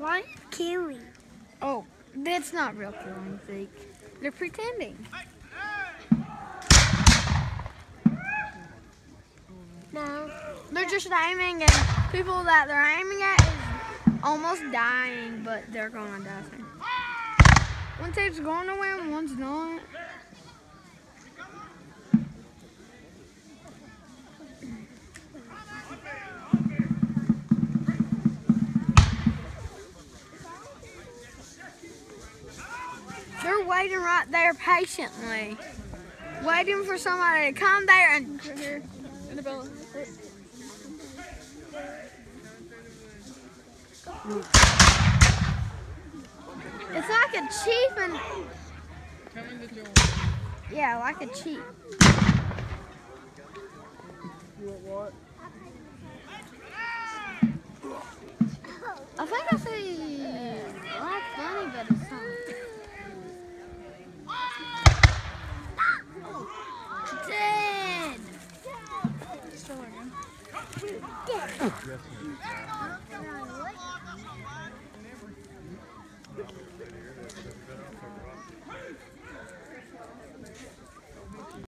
Why killing? Oh, that's not real killing, Zeke. They're pretending. No. They're just aiming, and people that they're aiming at is almost dying, but they're gonna die soon. One team's going to win, one's not. They're waiting right there patiently, waiting for somebody to come there and. Annabella. It's like a cheap and. Yeah, like a cheap. You want what? I think I see like funny, but it's not. Dead. Yes.